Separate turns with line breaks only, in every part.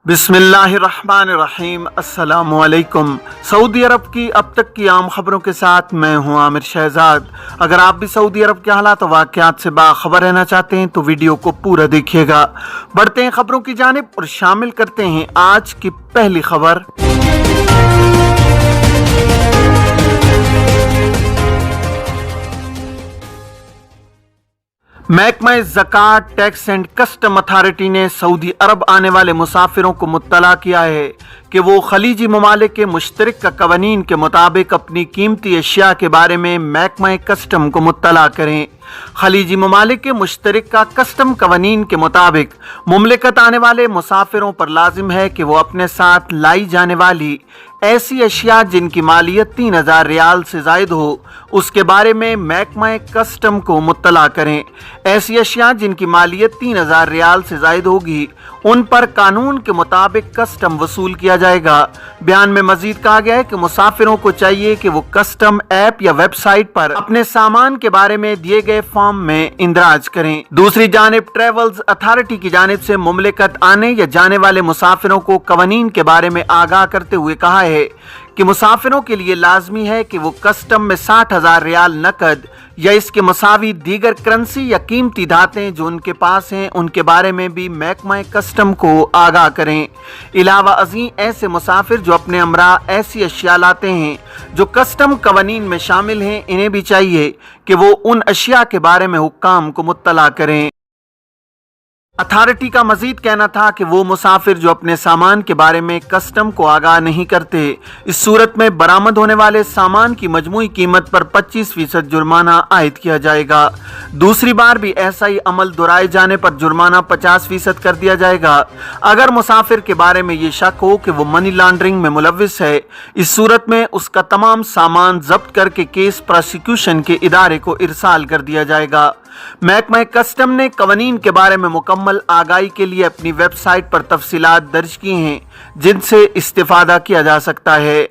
बिस्मिल्लाहिर्रहमानिर्रहीम। अस्सलामु अलैकुम। सऊदी अरब की अब तक की आम खबरों के साथ मैं हूं आमिर शहजाद। अगर आप भी सऊदी अरब के हालात और वाक़यात से बाखबर रहना चाहते हैं तो वीडियो को पूरा देखिएगा। बढ़ते हैं खबरों की जानिब और शामिल करते हैं आज की पहली खबर। महकमा ज़कात टैक्स एंड कस्टम अथॉरिटी ने सऊदी अरब आने वाले मुसाफिरों को मुत्तला किया है कि वो खलीजी ममालिक के मुश्तरका कवानीन के मुताबिक अपनी कीमती अशिया के बारे में महकमा कस्टम को मुत्तला करें। खलीजी ममालिक के मुश्तरका कस्टम कवानीन के मुताबिक मुमलिकत आने वाले मुसाफिरों पर लाजिम है कि वो अपने साथ लाई जाने वाली ऐसी अशिया जिनकी मालियत 3000 रियाल से जायद हो उसके बारे में महकमा कस्टम को मुत्तला करें। ऐसी अशिया जिनकी मालियत 3000 रियाल से जायद होगी उन पर कानून के मुताबिक कस्टम वसूल किया जाएगा। बयान में मजीद कहा गया है कि मुसाफिरों को चाहिए कि वो कस्टम ऐप या वेबसाइट पर अपने सामान के बारे में दिए गए फॉर्म में इंदराज करें। दूसरी जानिब ट्रेवल्स अथॉरिटी की जानिब से मुमलिकत आने या जाने वाले मुसाफिरों को कवानीन के बारे में आगाह करते हुए कहा है कि मुसाफिरों के लिए लाजमी है कि वो कस्टम में 60,000 रियाल नकद या इसके मसावी दीगर करेंसी या कीमती धातें जो उनके पास हैं उनके बारे में भी महकमा कस्टम को आगाह करें। इलावा अज़ीं ऐसे मुसाफिर जो अपने हमरा ऐसी अशिया लाते हैं जो कस्टम कवानीन में शामिल हैं इन्हें भी चाहिए कि वो उन अशिया के बारे में हुक्काम को मुत्तला करें। अथॉरिटी का मजीद कहना था कि वो मुसाफिर जो अपने सामान के बारे में कस्टम को आगाह नहीं करते इस सूरत में बरामद होने वाले सामान की मजमूई कीमत पर 25% जुर्माना आयद किया जाएगा। दूसरी बार भी ऐसा ही अमल दोहराए जाने पर जुर्माना 50% कर दिया जाएगा। अगर मुसाफिर के बारे में ये शक हो कि वो मनी लॉन्ड्रिंग में मुलव्विस है इस सूरत में उसका तमाम सामान जब्त करके केस प्रोसिक्यूशन के इदारे को इरसाल कर दिया जाएगा। महकमा कस्टम ने कवानीन के बारे में मुकम्मल आगाही के लिए अपनी वेबसाइट पर तफसीलात दर्ज की हैं जिनसे इस्तेफादा किया जा सकता है।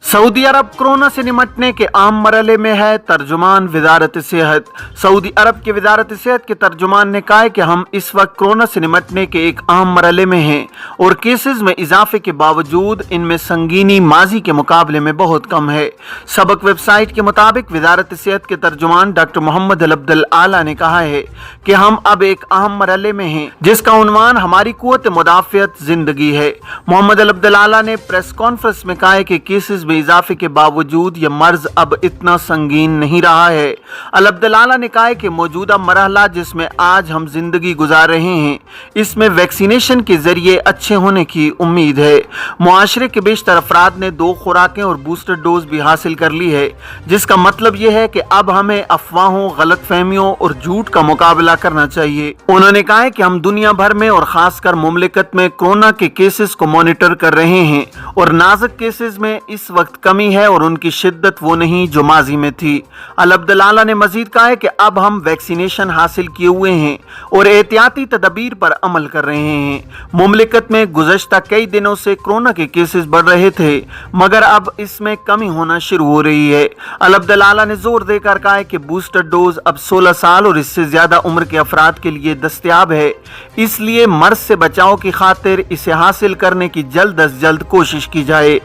सऊदी अरब कोरोना से निमटने के आम मरहले में है, तर्जुमान वजारत सेहत। सऊदी अरब के वजारत सेहत के तर्जुमान ने कहा है कि हम इस वक्त कोरोना से निमटने के एक आम मरहले में हैं और केसेस में इजाफे के बावजूद इनमें संगीनी माजी के मुकाबले में बहुत कम है। सबक वेबसाइट के मुताबिक वजारत सेहत के तर्जुमान डॉक्टर मोहम्मद अब्दुल आला ने कहा है कि हम अब एक अहम मरहले में हैं जिसका उन्वान हमारी कुव्वत मुदाफ़ियत जिंदगी है। मोहम्मद अब्दुल आला ने प्रेस कॉन्फ्रेंस में कहा है कि केसेस इजाफे के बावजूद यह मर्ज अब इतना संगीन नहीं रहा है। अब्दुल आला ने कहा है कि मौजूदा मरहला जिसमें आज हम जिंदगी गुजार रहे हैं इसमें वैक्सीनेशन के जरिए अच्छे होने की उम्मीद है। मुआशरे के बेशतर अफराद ने 2 खुराकें और बूस्टर डोज भी हासिल कर ली है जिसका मतलब यह है कि अब हमें अफवाहों, गलत फहमियों और झूठ का मुकाबला करना चाहिए। उन्होंने कहा है कि हम दुनिया भर में और खासकर मुमलिकत में कोरोना के केसेस को मॉनिटर कर रहे हैं और नाजुक केसेस में इस वक्त कमी है और उनकी शिद्दत वो नहीं जो माजी में थी। अब्दुल आला ने मजीद कहा है कि अब हम वैक्सीनेशन हासिल किए हुए हैं और एहतियाती तदबीर पर अमल कर रहे हैं। मुमलिकत में गुज़श्ता कई दिनों से कोरोना के केसेस बढ़ रहे थे मगर अब इसमें कमी होना शुरू हो रही है। अब्दुल आला ने जोर देकर कहा है कि बूस्टर डोज अब 16 साल और इससे ज्यादा उम्र के अफराद के लिए दस्तयाब है, इसलिए मर्ज से बचाव की खातिर इसे हासिल करने की जल्द अज जल्द कोशिश की जाए।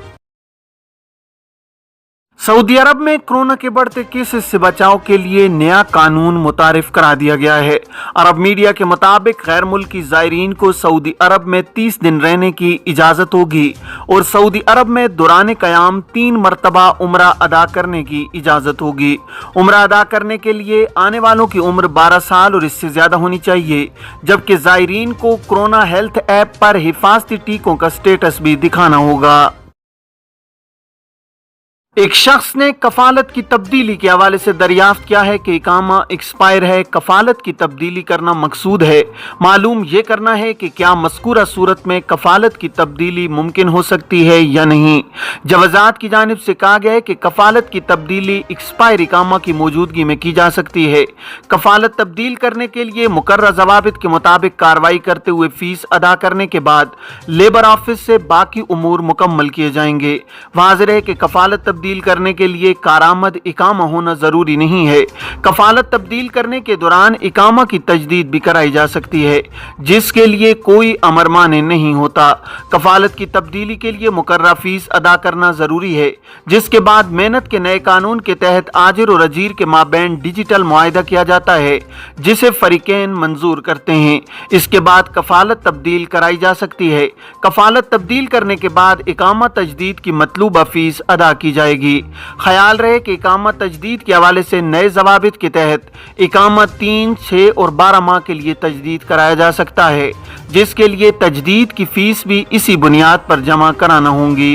सऊदी अरब में कोरोना के बढ़ते केसेस से बचाव के लिए नया कानून मुतारिफ करा दिया गया है। अरब मीडिया के मुताबिक गैर मुल्की ज़ायरीन को सऊदी अरब में 30 दिन रहने की इजाज़त होगी और सऊदी अरब में दौरान क़याम 3 मरतबा उम्रा अदा करने की इजाज़त होगी। उम्रा अदा करने के लिए आने वालों की उम्र 12 साल और इससे ज़्यादा होनी चाहिए, जबकि ज़ायरीन को कोरोना हेल्थ ऐप पर हिफाजती टीकों का स्टेटस भी दिखाना होगा। एक शख्स ने कफालत की तब्दीली के हवाले से दरियाफ्त किया है कि इकामा एक्सपायर है, कफालत की तब्दीली करना मकसूद है। मालूम ये करना है कि क्या मज़कूरा सूरत में कफालत की तब्दीली मुमकिन हो सकती है या नहीं। जवाज़ात की जानिब से कहा गया है कि कफालत की तब्दीली एक्सपायर इकामा की मौजूदगी में की जा सकती है। कफालत तब्दील करने के लिए मुकर्रर ज़वाबित के मुताबिक कार्रवाई करते हुए फीस अदा करने के बाद लेबर ऑफिस से बाकी उमूर मुकम्मल किए जाएंगे। वाज़ेह है कि कफालत तब्दीली तब्दील करने के लिए कारआमद इकामा होना ज़रूरी नहीं है। कफालत तब्दील करने के दौरान इकामा की तजदीद भी कराई जा सकती है, जिसके लिए कोई अमर माने नहीं होता। कफालत की तब्दीली के लिए मुकर्रर फीस अदा करना ज़रूरी है, जिसके बाद मेहनत के नए कानून के तहत आजिर और अजीर के माबैन डिजिटल मुआहिदा किया जाता है, जिसे फरीकैन मंजूर करते हैं। इसके बाद कफालत तब्दील कराई जा सकती है। कफालत तब्दील करने के बाद इकामा तजदीद की मतलूबा फीस अदा की जाएगी। ख्याल रहे कि इकामा तजदीद के हवाले से नए ज़वाबित के तहत इकामा 3, 6 और 12 माह के लिए तजदीद कराया जा सकता है, जिसके लिए तजदीद की फीस भी इसी बुनियाद पर जमा कराना होगी।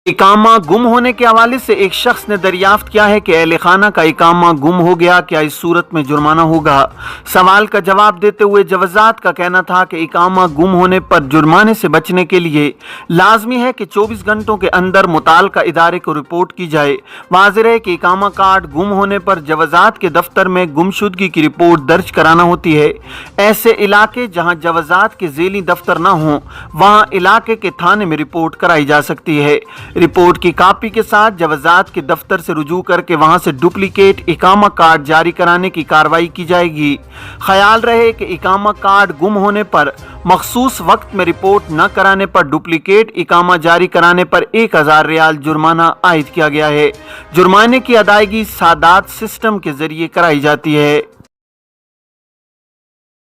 इकामा गुम होने के हवाले से एक शख्स ने दरियाफ्त किया है कि अहले खाना का इकामा गुम हो गया, क्या इस सूरत में जुर्माना होगा? सवाल का जवाब देते हुए जवाजात का कहना था कि इकामा गुम होने पर जुर्माने से बचने के लिए लाजमी है कि 24 घंटों के अंदर मुताल्लिका इदारे को रिपोर्ट की जाए। वाज़ेह है कि इकामा कार्ड गुम होने पर जवाजात के दफ्तर में गुमशुदगी की रिपोर्ट दर्ज कराना होती है। ऐसे इलाके जहाँ जवाजात के ज़ेली दफ्तर न हों, वहाँ इलाके के थाने में रिपोर्ट कराई जा सकती है। रिपोर्ट की कॉपी के साथ जवाजात के दफ्तर से रुजू करके वहां से डुप्लीकेट इकामा कार्ड जारी कराने की कार्रवाई की जाएगी। ख्याल रहे कि इकामा कार्ड गुम होने पर मखसूस वक्त में रिपोर्ट न कराने पर डुप्लीकेट इकामा जारी कराने पर 1000 रियाल जुर्माना आयद किया गया है। जुर्माने की अदायगी सादात सिस्टम के जरिए कराई जाती है।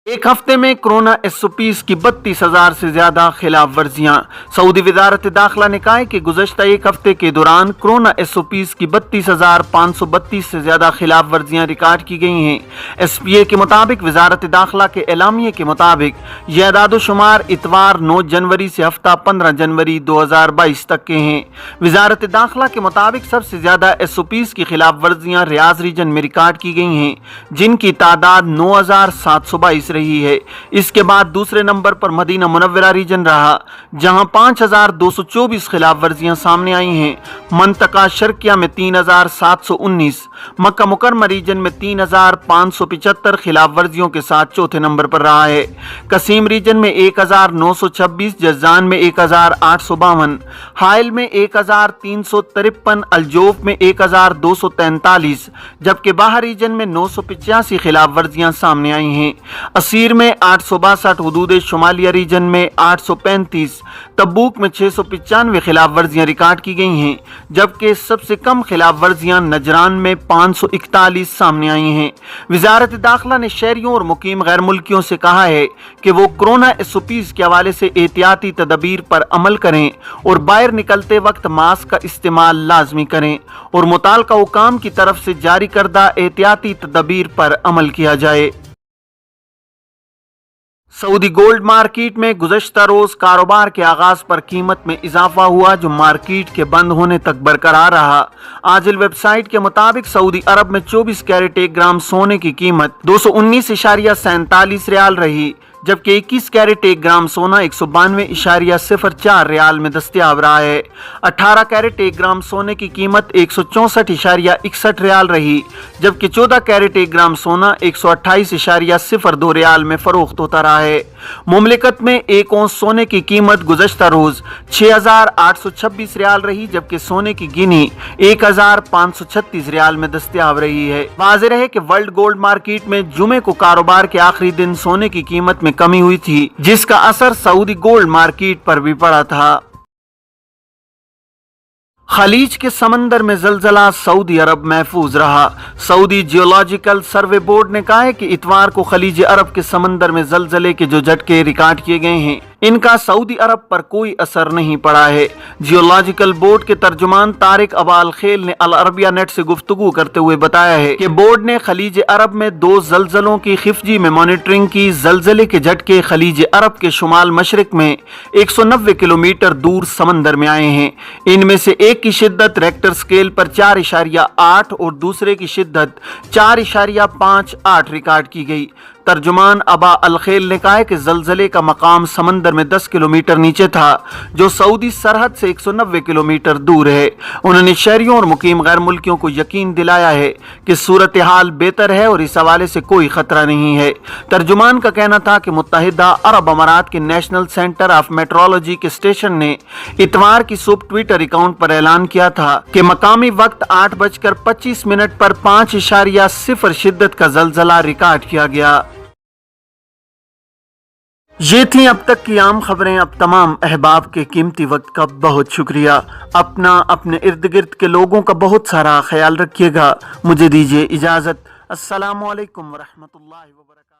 एक हफ्ते में कोरोना SOPs की 32,000 से ज्यादा खिलाफ वर्जियां। सऊदी वजारत दाखिला ने कहा है कि गुज़श्ता एक हफ्ते के दौरान कोरोना SOPs की 32,532 से ज्यादा खिलाफ वर्जियां रिकॉर्ड की गई हैं। SPA के मुताबिक वजारत दाखिला के एलामिये के मुताबिक यह अदाद-ओ-शुमार इतवार 9 जनवरी से हफ्ता 15 जनवरी 2022 तक के हैं। वजारत दाखिला के मुताबिक सबसे ज्यादा SOPs की खिलाफ वर्जियां रियाज रीजन में रिकॉर्ड की गई हैं, जिनकी तादाद 9,722 रही है। इसके बाद दूसरे नंबर पर मदीना मुनव्वरा रीजन रहा, जहां 5,224 खिलाफ वर्जियां सामने आई हैं। मंतका शर्किया में 3,719, मक्का मुकरमा रीजन में 3,575 खिलाफ वर्जियों के साथ चौथे नंबर पर रहा है। कसीम रीजन में 1,926, जजान में 1,852, हाइल में 1,353, अलजोफ में 1,243, जबकि बाहर रीजन में 985 खिलाफ वर्जियां सामने आई हैं। असीर में 862, हदूद शुमालिया रीजन में 835, तब्बूक में 695 खिलाफ वर्जियां रिकॉर्ड की गई हैं, जबकि सबसे कम खिलाफ वर्जियां नजरान में 541 सामने आई हैं। वजारत दाखिला ने शहरियों और मुकीम गैर मुल्कियों से कहा है कि वो कोरोना SOPs के हवाले से एहतियाती तदबीर पर अमल करें और बाहर निकलते वक्त मास्क का इस्तेमाल लाजमी करें और मुताल्लिका हुकाम की तरफ से जारी करदा एहतियाती तदबीर पर अमल किया जाए। सऊदी गोल्ड मार्केट में गुज़श्ता रोज कारोबार के आगाज पर कीमत में इजाफा हुआ, जो मार्केट के बंद होने तक बरकरार रहा। आजिल वेबसाइट के मुताबिक सऊदी अरब में 24 कैरेट 1 ग्राम सोने की कीमत 219.47 रियाल रही, जबकि 21 कैरेट 1 ग्राम सोना 192.04 रियाल में दस्तयाब रहा है। 18 कैरेट 1 ग्राम सोने की कीमत 164.61 रियाल रही, जबकि 14 कैरेट 1 ग्राम सोना 128.02 रियाल में फरोख्त होता रहा है। मुमलिकत में 1 औंस सोने की कीमत गुज़श्ता रोज 6,826 रियाल रही, जबकि सोने की गिनी 1,536 रियाल में दस्तयाब रही है। वाज़ेह है कि वर्ल्ड गोल्ड मार्केट में जुमे को कारोबार के आखिरी दिन सोने की कीमत में कमी हुई थी, जिसका असर सऊदी गोल्ड मार्केट पर भी पड़ा था। खलीज के समंदर में जलजला, सऊदी अरब महफूज रहा। सऊदी जियोलॉजिकल सर्वे बोर्ड ने कहा है कि इतवार को खलीज अरब के समंदर में जलजले के जो झटके रिकॉर्ड किए गए हैं, इनका सऊदी अरब पर कोई असर नहीं पड़ा है। जियोलॉजिकल बोर्ड के तर्जुमान तारिक अबाल खेल ने अल अरबिया नेट से गुफ्तगू करते हुए बताया है कि बोर्ड ने खलीज अरब में 2 जलजलों की खिफजी में मॉनिटरिंग की। जलजले के झटके खलीज अरब के शुमाल मशरिक में 190 किलोमीटर दूर समंदर में आए हैं। इनमें से एक की शिद्दत रेक्टर स्केल पर 4.8 और दूसरे की शिद्दत 4.58 रिकॉर्ड की गई। तर्जुमान अबा अलखेल ने कहा है कि जलजले का मकाम समंदर में 10 किलोमीटर नीचे था, जो सऊदी सरहद से 190 किलोमीटर दूर है। उन्होंने शहरियों और मुकीम गैर मुल्कियों को यकीन दिलाया है कि सूरत हाल बेहतर है और इस हवाले से कोई खतरा नहीं है। तर्जुमान का कहना था कि मुत्तहिदा अरब अमारात के नेशनल सेंटर ऑफ मेट्रोलॉजी के स्टेशन ने इतवार की सुबह ट्विटर अकाउंट पर ऐलान किया था कि मकामी वक्त 8:25 पर 5.0 शिद्दत का जलजला रिकॉर्ड किया गया। ये थी अब तक की आम खबरें। अब तमाम अहबाब के कीमती वक्त का बहुत शुक्रिया। अपना अपने इर्द गिर्द के लोगों का बहुत सारा ख्याल रखिएगा। मुझे दीजिए इजाज़त। अस्सलामु अलैकुम वरहमतुल्लाहि वबरकातुहू।